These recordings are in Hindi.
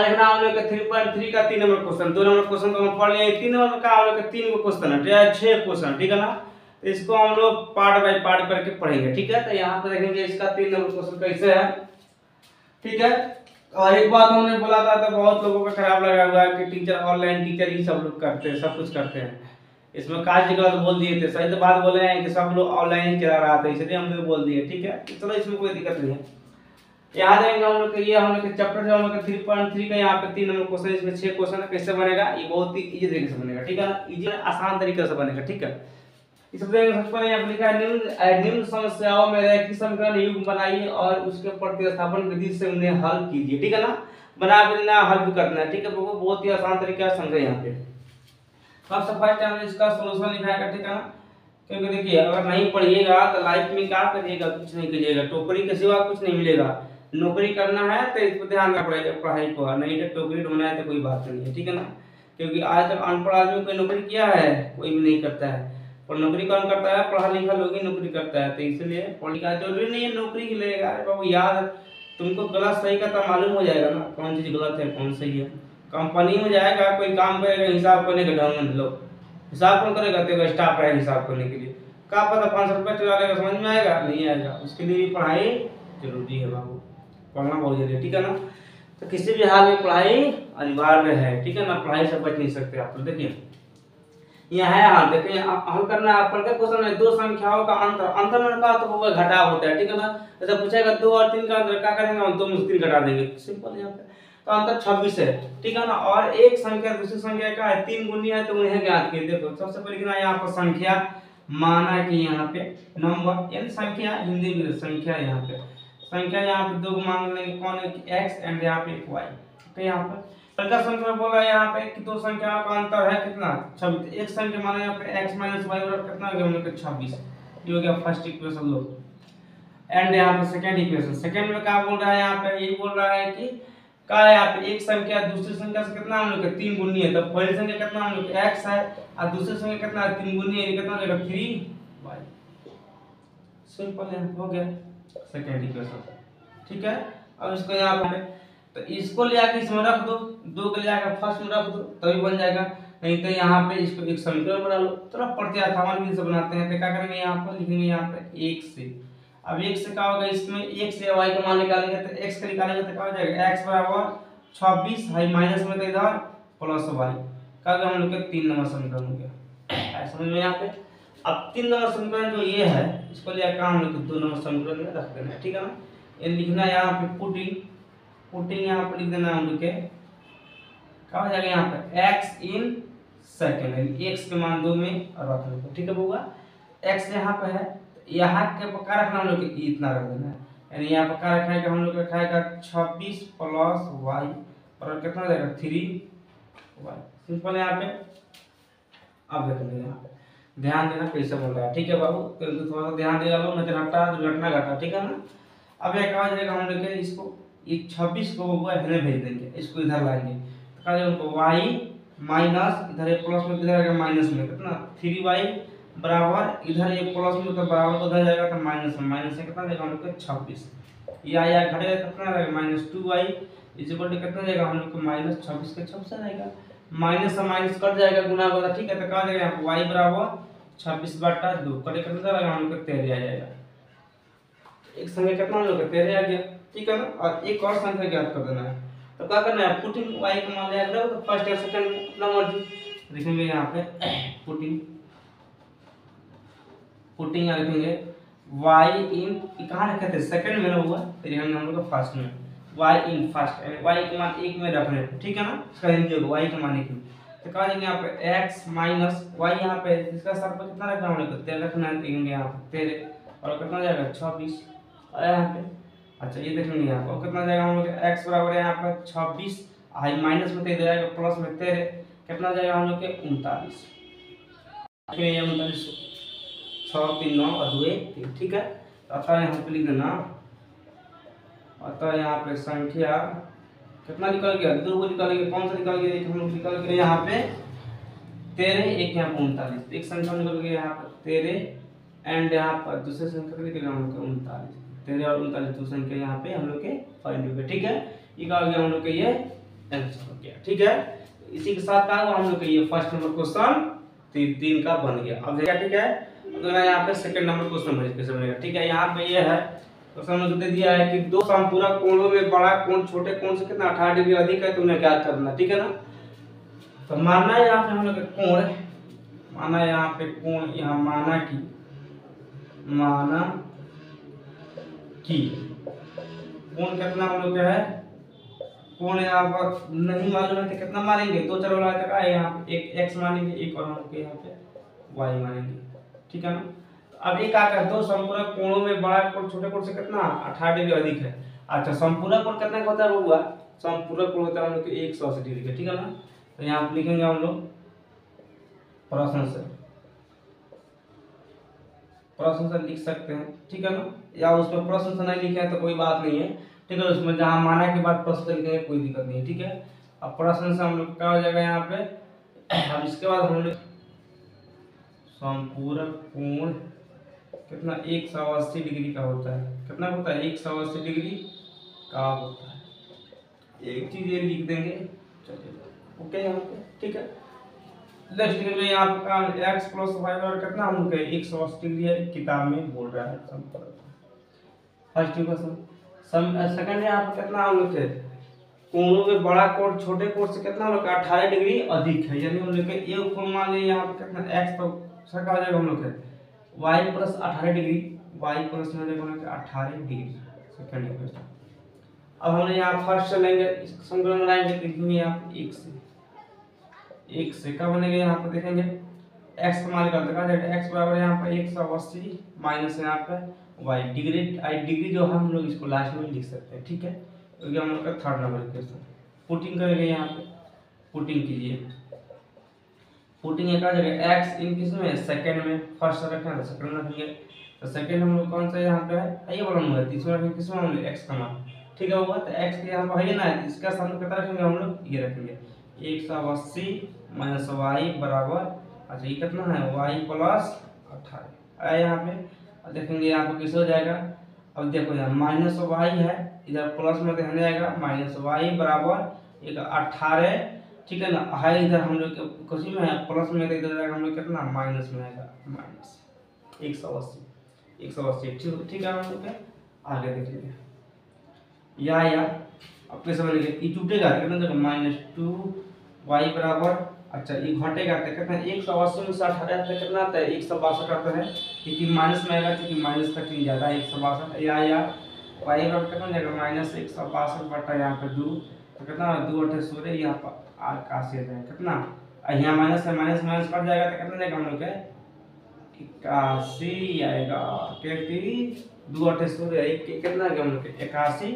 देखना हम लोग का 3.3 का 3 नंबर क्वेश्चन, 2 नंबर क्वेश्चन तो हम पढ़ लिए, 3 नंबर का हम लोग का 3 गो क्वेश्चन है, 6 क्वेश्चन, ठीक है ना। तो इसको हम लोग पार्ट बाय पार्ट करके पढ़ेंगे, ठीक है। तो यहाँ पे देखेंगे इसका 3 नंबर क्वेश्चन कैसे है, ठीक है। और एक बात हमने बोला था तो बहुत लोगों का खराब लगा हुआ है कि टीचर ऑनलाइन टीचर ही सब लोग करते हैं, सब कुछ करते हैं। इसमें काज गलत बोल दिए थे, सही तो बात बोले हैं कि सब लोग ऑनलाइन ही चला रहा था, इसलिए हम लोग बोल दिए, ठीक है। चलो इसमें कोई दिक्कत नहीं है। यहाँ देंगे हम लोग ये हम लोग के चैप्टर जो हम लोग 3.3 का यहाँ पे 3 नंबर क्वेश्चन, इसमें 6 क्वेश्चन है। कैसे बनेगा, ये बहुत ही इजी तरीके से बनेगा, ठीक है ना, इजी आसान तरीके से बनेगा, ठीक है। इसमें सबसे पहले यहाँ लिखा है निम्न समस्याओं में रैखिक समीकरण युग्म बनाइए और उसके प्रतिस्थापन विधि से उन्हें हल कीजिए, ठीक है ना। बना के देना, हल भी करना है, ठीक है। बहुत ही आसान तरीका है, समझे यहाँ पे। सबसे फर्स्ट हमने इसका सॉल्यूशन लिखा है, ठीक है ना। क्योंकि देखिए अगर नहीं पढ़िएगा तो लाइफ में क्या करिएगा, कुछ नहीं करिएगा, टोकरी के सिवा कुछ नहीं मिलेगा। नौकरी करना है तो इस पर ध्यान रखना पड़ेगा, पढ़ाई पर, नहीं तो टोकरी ढूंढना है तो कोई बात नहीं है, ठीक है ना। क्योंकि आज तक अनपढ़ आदमी कोई नौकरी किया है, कोई भी नहीं करता है। और नौकरी कौन करता है, पढ़ा लिखा लोग ही नौकरी करता है। तो इसलिए पढ़ लिखा जरूरी नहीं है नौकरी के लिए। अरे बाबू यार, तुमको गलत सही का तो मालूम हो जाएगा ना, कौन चीज गलत है कौन सही है। कंपनी में जाएगा, कोई काम करेगा, हिसाब करने का ढंग में लो, हिसाब कौन करेगा, तेरा स्टाफ है हिसाब करने के लिए। क्या पता 500 रुपये चला लेगा, समझ में आएगा नहीं आएगा। उसके लिए भी पढ़ाई जरूरी है बाबू, पढ़ना बहुत जरूरी है, ठीक है ना। तो किसी भी हाल में पढ़ाई अनिवार्य है, ठीक है ना, पढ़ाई से बच नहीं सकते आप। तो देखिए यहाँ है, हाँ देखिए हल करना है। अपन का क्वेश्चन है दो संख्याओं का अंतर, अंतर में का तो वो घटाव होता है, ठीक है ना। जैसे पूछेगा 2 और 3 का अंतर, क्या करेंगे हम, 2 में से 3 घटा देंगे, सिंपल यहाँ पे। तो अंतर 26 है, ठीक है ना। और एक संख्या दूसरी संख्या का है 3 गुनी है, तो उन्हें ज्ञात कीजिए। देखो सबसे पहले कितना यहाँ पर संख्या, माना कि यहाँ पे नंबर यानी संख्या, हिंदी में संख्या, यहाँ पे संख्या, यहाँ पे 2 मान लेंगे, कौन है x एंड यहाँ पे y। तो यहाँ पर संख्या संख्या बोला यहाँ पे कि 2 संख्याओं का अंतर है कितना, 26। एक संख्या माना यहाँ पे x माइनस वाई बराबर कितना हो गया हम लोग का 26। ये हो गया फर्स्ट इक्वेशन लो। एंड यहाँ पे सेकंड इक्वेशन, सेकंड में क्या बोल रहा है यहाँ पे, ये बोल रहा है कि क्या है यहाँ पे एक संख्या दूसरी संख्या से कितना हम लोग का 3 गुनी है। तो पहली संख्या कितना हम लोग का x है और दूसरी संख्या कितना है 3 गुनी है, कितना हो जाएगा 3y। सिंपल है, हो गया सेकंड इक्वेशन, ठीक है। अब इसको यहाँ पे तो इसको ले आके इसमें रख दो, 2 को ले आके फर्स्ट में रख दो तभी बन जाएगा। नहीं तो यहाँ पे इसको एक समीकरण बना लो। थोड़ा पढ़ते आसान विधि से बनाते हैं। तो क्या करेंगे यहाँ पर लिखेंगे यहाँ पे 1 से। अब 1 से क्या होगा, इसमें 1 से y का मान निकालेंगे तो x का निकालेंगे तो क्या हो जाएगा, x बराबर 26 है माइनस में तो इधर प्लस y का हम लोग के 3 नंबर समीकरण हो गया। समझ में यहाँ पे। अब 3 नंबर समीकरण जो ये है इसको ले आकर हम लोग 2 नंबर समीकरण में रख देना है, ठीक है ना। ये लिखना यहाँ पे पुटिंग यहाँ पे लिख देना हम लोग के क्या हो जाएगा यहाँ पे x इन सेकंड, यानी x के मान 2 में रख लो, ठीक है बउआ। x यहाँ पे है, यहाँ के पक्का रखना हम लोग के इतना रख देना है, यानी यहाँ पक्का रखा है कि हम लोग का खाएगा 26 प्लस y और कितना हो जाएगा 3y। सिंपल है यहाँ पे। अब देखो यहाँ पे ध्यान देना कैसे बोल रहा है, ठीक है बाबू, तो थोड़ा सा ध्यान देगा लो, नजर हटा दुर्घटना घटा, ठीक है ना। अब ये कहा जाएगा हम लोग के इसको ये 26 को वो इधर भेज देंगे, इसको इधर लाएंगे तो कहा जाएगा उनको y माइनस इधर ये प्लस में इधर आएगा माइनस में कितना 3y बराबर इधर ये प्लस में तो बराबर उधर जाएगा तो माइनस में, माइनस से कितना जाएगा हम लोग का 26। ये आया घटेगा कितना रहेगा -2y इज इक्वल टू कितना जाएगा हम लोग को -26 के 26 आएगा, माइनस से माइनस कट जाएगा गुना होगा, ठीक है। तो कहा जाएगा यहाँ पे y बराबर 26/2 कटे कितना जाएगा हम लोग का 13 आ जाएगा। एक संख्या कितना हम लोग का 13 आ गया, ठीक है ना। और एक और संख्या ज्ञात कर देना है। तो क्या करना है, पुटिंग y का मान लिया करो तो फर्स्ट या सेकंड अपना मर्जी लिखेंगे यहाँ पे पुटिंग या लिखेंगे y इन कहाँ रखे थे सेकंड में ना हुआ फिर हम लोग का फर्स्ट में y इन फर्स्ट यानी y का मान 1 में रखने, ठीक है ना। इसका हिंदी होगा y का मान 1 में। तो कहा जाएंगे यहाँ पे x माइनस y यहाँ पे इसका सर पर कितना रखना हम लोग को 13 रखना है, लिखेंगे यहाँ पे 13 और कितना जाएगा 26 आया यहाँ पे। अच्छा ये देखेंगे यहाँ पर कितना जाएगा हम लोग x बराबर है यहाँ पर 26 आई माइनस में 13 जाएगा प्लस में 13 कितना जाएगा हम लोग के 39। 39 6 3 9 और 2 3, ठीक है। तो अतः यहाँ पे लिख देना, अतः यहाँ पे संख्या कितना निकल गया 2 को निकल गया, कौन सा निकल गया एक हम लोग निकल गया यहाँ पे 13 एक यहाँ पे 39, एक संख्या निकल गया यहाँ पे 13 एंड यहाँ पर दूसरे संख्या निकल गया हम लोग 39, 13 और 39 दो संख्या यहाँ पे हम लोग के फाइंड हो गए, ठीक है। ये क्या हो गया हम लोग के ये आंसर हो गया। ठीक है, इसी के साथ क्या हुआ हम लोग का ये फर्स्ट नंबर क्वेश्चन 3 का बन गया। अब देखिए ठीक है, तो मैं यहाँ पे सेकंड नंबर क्वेश्चन कैसे बनेगा। ठीक है, यहाँ पे ये है क्वेश्चन में दे दिया है कि दो समपूरक कोणों में बड़ा कोण छोटे कोण से कितना 18 डिग्री अधिक है, तुमने क्या करना। ठीक है ना, तो मानना है यहाँ पे हम लोग कोण, माना यहाँ पे कोण, यहाँ माना कि कोण कितना हम लोग क्या है, कोण यहाँ पर नहीं मालूम है तो कितना मानेंगे, दो चर वाला तक आए, यहाँ पे एक x मानेंगे, एक और हम लोग यहाँ पे y मानेंगे। ठीक है ना, तो अब ये क्या कर, दो संपूरक कोणों में बड़ा कोण छोटे कोण से कितना 18 डिग्री अधिक है। अच्छा, संपूरक कोण कितना होता है होगा, संपूरक कोण होता है हम लोग 180 डिग्री का। ठीक है ना, तो यहाँ पे लिखेंगे हम लोग प्रश्न से लिख सकते हैं। ठीक है ना, या उसमें प्रश्न से नहीं लिखे हैं तो कोई बात नहीं है। ठीक है, उसमें जहां माना के बाद प्रश्न से लिखेंगे कोई दिक्कत नहीं है। ठीक है, अब प्रश्न से हम लोग क्या हो जाएगा यहाँ पे, अब इसके बाद हम लोग संपूरक कोण कितना 180 डिग्री का होता है, कितना होता है 180 डिग्री का होता है। एक चीज ये लिख देंगे, चलिए ओके यहाँ पे। ठीक है, नेक्स्ट में यहाँ पे x प्लस वाई और कितना हम लोग 180 डिग्री है, किताब में बोल रहा है संपूरक। फर्स्ट क्वेश्चन सेकंड यहाँ पे कितना हम लोग कोणों में बड़ा कोण छोटे कोण से कितना हम लोग 18 डिग्री अधिक है, यानी हम लोग एक कोण मान लिया यहाँ पे कितना x तो सरका हो जाएगा हम लोग y plus 18 degree, y plus में हम लोग 18 डिग्री। सेकंड क्वेश्चन अब हम यहाँ फर्स्ट से लेंगे, इसका समीकरण बनाएंगे, लिखेंगे यहाँ एक से क्या बनेगा, यहाँ पे देखेंगे x का मान निकालते हैं, x बराबर यहाँ पे 180 माइनस यहाँ पे y डिग्री जो हम लोग इसको लास्ट में लिख सकते हैं। ठीक है, क्योंकि हम लोग का थर्ड नंबर क्वेश्चन पुटिंग करेंगे, यहाँ पे पुटिंग कीजिए, पुटिंग एक आ जाएगा x इन किस में सेकंड में, फर्स्ट रखना है सेकंड रखेंगे, तो सेकंड हम लोग कौन सा यहाँ पे है ये वाला है, तीसरा रखेंगे किस में हम लोग x का मान। ठीक है, होगा तो x के यहाँ पे है ना, इसका स्थान कितना रखेंगे हम लोग, ये रखेंगे 180 माइनस y बराबर, अच्छा ये कितना है y प्लस 18 यहाँ पे। अब देखेंगे यहाँ पे किस हो जाएगा, अब देखो यहाँ माइनस y है, इधर प्लस में रहने जाएगा, माइनस y बराबर एक 18। ठीक है ना, है इधर हम लोग कुछ में है प्लस में, इधर जाएगा हम लोग कितना माइनस में आएगा, माइनस 180। ठीक है, हम लोग आगे देखेंगे या अब कैसे बनेगा, ये टूटेगा कितना जगह -2y बराबर, अच्छा ये घटेगा तो कितना 180 में से 18 से कितना आता है 162 आता है, क्योंकि माइनस में आएगा, क्योंकि माइनस का चिन्ह ज्यादा है 162 या y बराबर कितना जाएगा -162 बटा यहाँ पे 2, तो कितना 2 8 16 यहाँ पर 81 आ जाएगा, कितना यहाँ माइनस है, माइनस माइनस कट जाएगा तो कितना जाएगा हम लोग 81 आएगा, क्योंकि 2 8 16 कितना आ गया हम लोग 81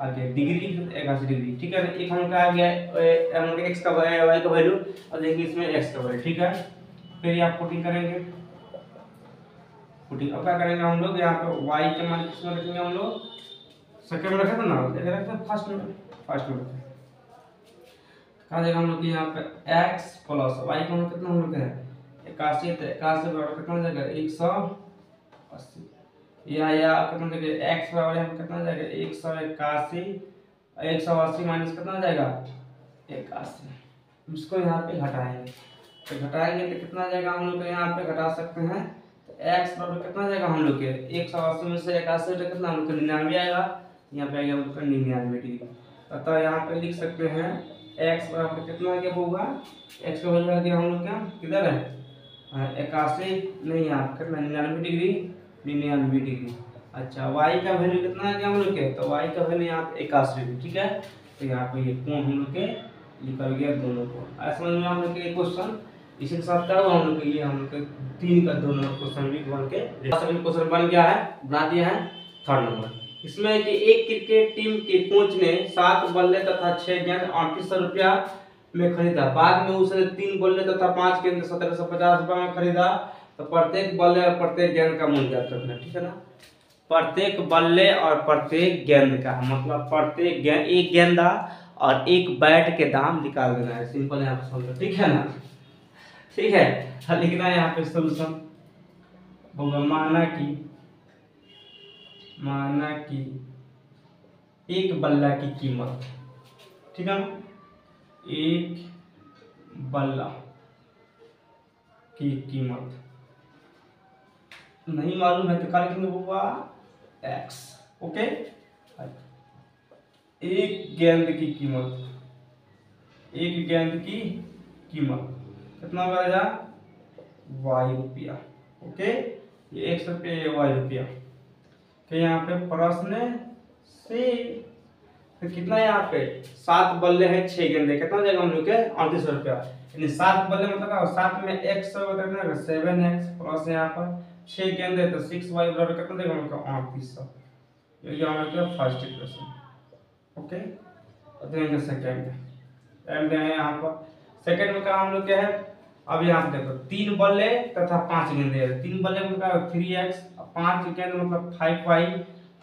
आगे डिग्री 81 डिग्री। ठीक है ना, एक हम का आ गया हम लोग x का y का वैल्यू, और देखिए इसमें x का वैल्यू। ठीक है, फिर आप पुटिंग करेंगे, पुटिंग अब क्या करेंगे हम लोग, यहाँ पे y के मान किसमें रखेंगे हम लोग, सेकंड में रखे थे ना, रखते हैं फर्स्ट में रखें, कहाँ जाएगा हम लोग यहाँ पे x प्लस y का मान कितना हम लोग है 81, तो 81 बराबर कितना जाएगा 180, या कितना जाएगा x बराबर यहाँ कितना जाएगा 181, 180 माइनस कितना जाएगा 81, इसको यहाँ पे घटाएंगे, तो घटाएंगे तो कितना जाएगा हम लोग यहाँ पे घटा सकते हैं, तो x बराबर कितना जाएगा हम लोग के 180 में से 81 तो कितना हम लोग 99 आएगा, यहाँ पे आएगा हम लोग 99 डिग्री। अतः यहाँ पे लिख सकते हैं x बराबर कितना आ गया होगा, x का वैल्यू आ गया हम लोग क्या किधर है 81 नहीं यहाँ कितना 99 डिग्री 99 डिग्री। अच्छा y का वैल्यू कितना है हम लोग के, तो y का वैल्यू यहाँ पे 81 डिग्री। ठीक है, तो यहाँ पे ये कोण हम लोग के निकल गया दोनों को, ऐसा समझ में हम लोग के क्वेश्चन। इसी के साथ क्या हुआ हम लोग के ये हम लोग के 3 का दोनों क्वेश्चन भी बन के क्वेश्चन बन गया है, बना दिया है थर्ड नंबर। इसमें कि एक क्रिकेट टीम के कोच ने 7 बल्ले तथा 6 गेंद 3800 रुपया में खरीदा, बाद में उसने 3 बल्ले तथा 5 गेंद 1750 रुपया में खरीदा, तो प्रत्येक बल्ले और प्रत्येक गेंद का मूल्य ज्ञात करना। ठीक है ना, प्रत्येक बल्ले और प्रत्येक गेंद का मतलब प्रत्येक गेंद, एक गेंदा और एक बैट के दाम निकाल देना है, सिंपल यहाँ पे समझो। ठीक है ना, ठीक है, लिखना है यहाँ पे सोल्यूशन होगा, माना कि एक बल्ला की कीमत, ठीक है ना, एक बल्ला की कीमत नहीं मालूम है तो क्या लिखेंगे बउआ, एक्स। ओके, एक गेंद की कीमत, एक गेंद की कीमत कितना होगा, वाई रुपया। ओके, ये 100 रुपये, ये वाई रुपया। तो यहाँ पे प्रश्न से तो कितना यहाँ पे 7 बल्ले हैं 6 गेंदे, कितना हो जाएगा हम लोग के 38 रुपया। यानी 7 बल्ले मतलब 7 में x 7x प्लस यहाँ पर 6 गेंदे तो 6y बराबर कितना देगा हम लोग का 3800। ये हम लोग का फर्स्ट इक्वेशन। ओके, और देंगे सेकंड एंड यहाँ पर सेकंड में क्या हम लोग क्या है, अब यहाँ पे देखो 3 बल्ले तथा 5 गेंदे है। 3 बल्ले मतलब 3x, 5 गेंद मतलब 5y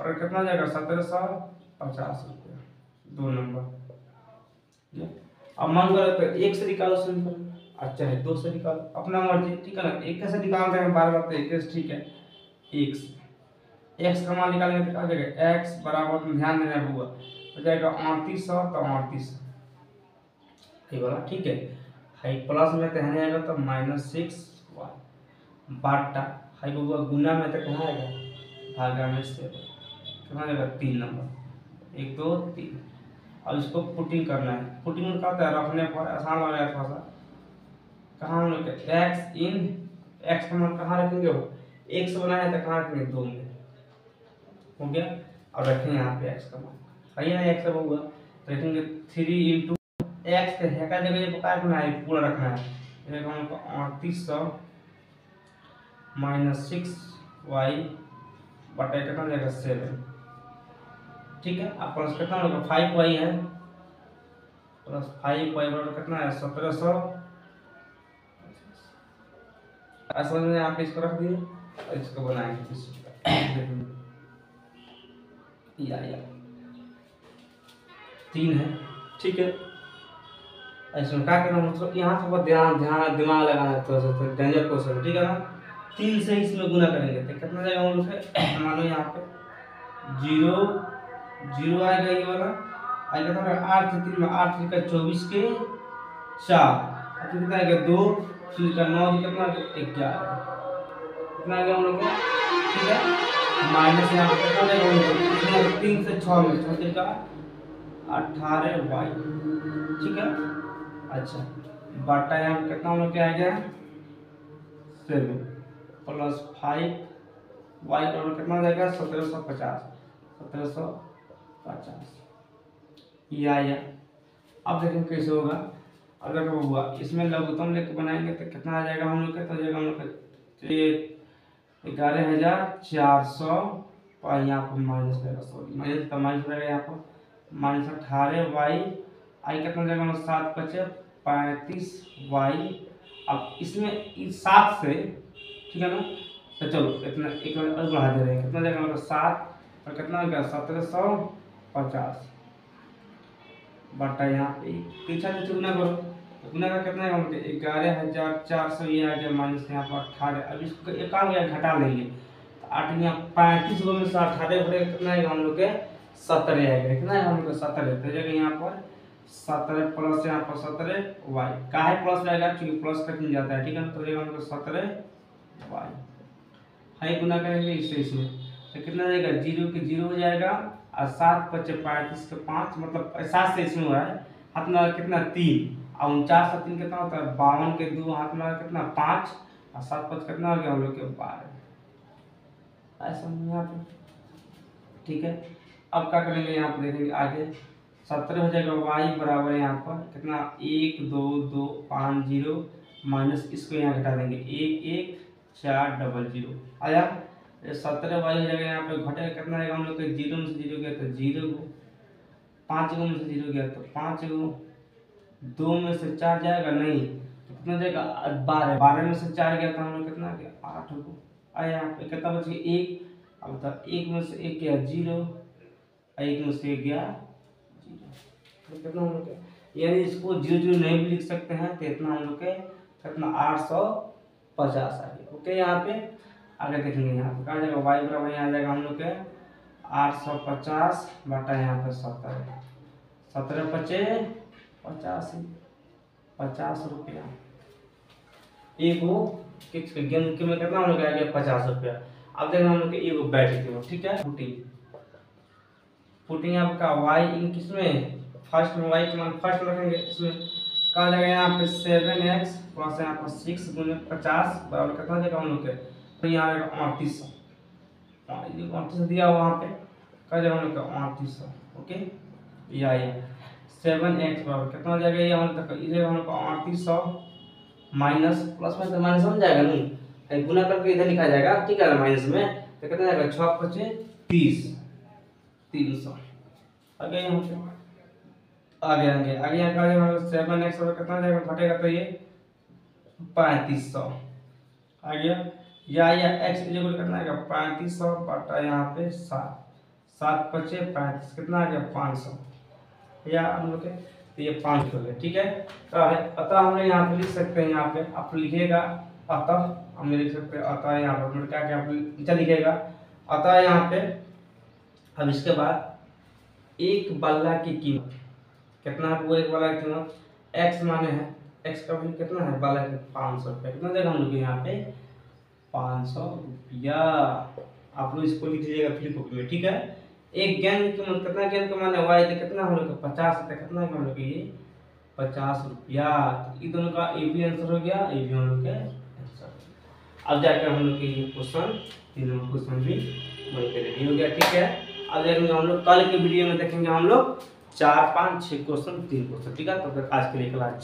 और कितना जाएगा 1750 रुपया, 2 नंबर। अब मन करो तो 1 से निकालो सिंपल, अच्छा है 2 से निकालो अपना मर्जी, ठीक है ना। 1 कैसे निकालते हैं बार बार तो 1 से, ठीक है। 1 से x का मान निकालेंगे तो क्या हो जाएगा, x बराबर ध्यान देना है बुआ, हो जाएगा 3800 तो 3800 ये वाला, ठीक है। हाई प्लस में कहने आएगा तो -6y बाटा हाई बउआ गुना में तो कहाँ आएगा, भागा में से कितना आएगा 3 नंबर, 1 2 3। अब इसको पुटिंग करना है, पुटिंग में क्या होता है, रखने पर आसान लग रहा है थोड़ा सा। कहाँ हम लोग x इन x का मान कहाँ रखेंगे, वो 1 से बनाया तो कहाँ रखेंगे 2 में, हो गया। अब रखेंगे यहाँ पे x का मान, सही है x से बउआ तो रखेंगे 3 इंटू x के है का जगह ये पता रखना है, पूरा रखना है। ये हमको 3800 माइनस 6y बटा कितना जाएगा 7, ठीक है। अब प्लस कितना होगा 5y है, प्लस 5y बराबर कितना है 1700। असल में यहाँ पे इसको रख दिए और इसको बनाएंगे या 3 है, ठीक है। इसमें क्या करना मतलब यहाँ से बहुत ध्यान ध्यान दिमाग लगाना है, थोड़ा सा डेंजर क्वेश्चन, ठीक है ना। 3 से इसमें गुना करेंगे तो कितना जाएगा हम लोग से, मानो यहाँ पे 0 0 आएगा, ये वाला आएगा तो 8 से 3 में 8 3 का 24 के 4 कितना आएगा 2 3 का 9 कितना 11 कितना आएगा हम लोग का, ठीक है। माइनस यहाँ पे कितना आएगा हम लोग 3 से 6 में 6 का 18y, ठीक है। अच्छा बटा यहाँ कितना हम लोग क्या आ गया 7 प्लस 5y बराबर कितना हो जाएगा 1750 ये आया। अब देखें कैसे होगा, अब देखो हुआ इसमें लघुत्तम लेके बनाएंगे तो कितना आ जाएगा हम लोग का, तो जाएगा हम लोग का 11,400 और यहाँ पर माइनस रहेगा, सॉरी माइनस का माइनस रहेगा यहाँ पर माइनस 18y आई कितना जाएगा हम 7 बचे 35y। अब इसमें इस 7 से, ठीक है ना, तो चलो इतना एक और बढ़ा दे रहे हैं, कितना जाएगा मतलब 7 और कितना हो गया 1750 बटा यहाँ पे पीछा नीचे गुना करो तो गुना का कितना है 11,400 ये आ गया माइनस यहाँ पर 18। अब इसको एक आ गया घटा लेंगे तो 8 यहाँ 35 में से 18 भरे कितना है हम लोग के 17 आएगा, कितना है हम लोग का 17 तो जगह यहाँ पर 17 प्लस यहाँ पर 17 वाई का है प्लस रहेगा क्योंकि प्लस कट नहीं जाता है, ठीक है। तो जगह हम लोग 17 वाई हाई गुना करेंगे इससे इसमें तो कितना जाएगा 0 के 0 हो जाएगा और 7 बचे 35 के 5 मतलब 7 से इसमें हुआ है हाथ में कितना 3 और 49 और 3 कितना होता है 52 के 2 हाथ में कितना 5 और 7 5 कितना हो गया हम लोग के 12 ऐसा यहाँ पे, ठीक है। अब क्या करेंगे यहाँ पर देखेंगे आगे 17 हो जाएगा y बराबर यहाँ पर कितना 1 2 2 5 0 माइनस इसको यहाँ घटा देंगे 1 1 4 0 आया 17 वाई हो जाएगा यहाँ पे घटेगा कितना आएगा हम लोग के 0 में से 0 गया तो 0 गो 5 गो में से 0 गया तो 5 गो 2 में से 4 जाएगा नहीं तो कितना जाएगा 12 12 में से 4 गया तो हम लोग कितना गया 8 गो आया यहाँ पे कितना बच गया 1। अब बता 1 में से 1 गया 0 1 में से 1 गया 0 तो कितना हम लोग यानी इसको 0 0 नहीं भी लिख सकते हैं तो इतना हम लोग के कितना 850 आ गया। ओके यहाँ पे आगे देखेंगे यहाँ पे कहा जाएगा y बराबर यहाँ आ जाएगा हम लोग के 850 बटा यहाँ पे 17 17 पचे ₹50 एक वो गेंद के में कितना हम लोग आ गया ₹50। अब देखना हम लोग के एगो बैट के, ठीक है। पुटिंग आपका y इन किसमें फर्स्ट में y के मान फर्स्ट रखेंगे, इसमें कहा जाएगा यहाँ पे 7x प्लस यहाँ पर 6 गुने 50 बराबर कितना जाएगा हम लोग के, तो यहाँ आएगा 3800। 3800 दिया वहाँ पे कहा जाएगा हम लोग का 3800। ओके या 7x बराबर कितना हो जाएगा, ये हम तक इधर हम लोग का 3800 माइनस प्लस में तो माइनस हो जाएगा नहीं, गुना करके इधर लिखा जाएगा, ठीक है ना। माइनस में तो कितना जाएगा 6 पचे 30 300। आगे यहाँ पे आगे यहाँ का 7x और कितना जाएगा घटेगा तो ये 3500 आ गया। या x इक्वल कितना आएगा 3500 बटा यहाँ पे 7 पचे 35 कितना आ गया 500, या हम लोग के तो ये 5 हो गया, ठीक है। तो अतः हम लोग यहाँ पे लिख सकते हैं, यहाँ पे आप लिखिएगा अतः, हम लिख सकते हैं अतः, यहाँ पर क्या क्या नीचे लिखिएगा अतः यहाँ पे। अब इसके बाद एक बल्ला की कीमत कितना है, वो एक बल्ला की कीमत x माने है, x का वैल्यू कितना है बल्ला के ₹500, कितना देगा हम लोग यहाँ पे ₹500। आप लोग इसको लिख लीजिएगा फ्लिप बुक में, ठीक है। एक गेंद की कीमत कितना, गेंद का माने y तो कितना हम लोग का 50 है, कितना है हम लोग के ये ₹50। ये दोनों का ए भी आंसर हो गया, ए भी हम लोग के आंसर। अब जाकर हम लोग के ये क्वेश्चन तीनों क्वेश्चन भी बनके रेडी हो गया, ठीक है। अब देखेंगे हम लोग कल के वीडियो में, देखेंगे हम लोग 4 5 6 क्वेश्चन 3 क्वेश्चन, ठीक है। तब तक आज के लिए क्लास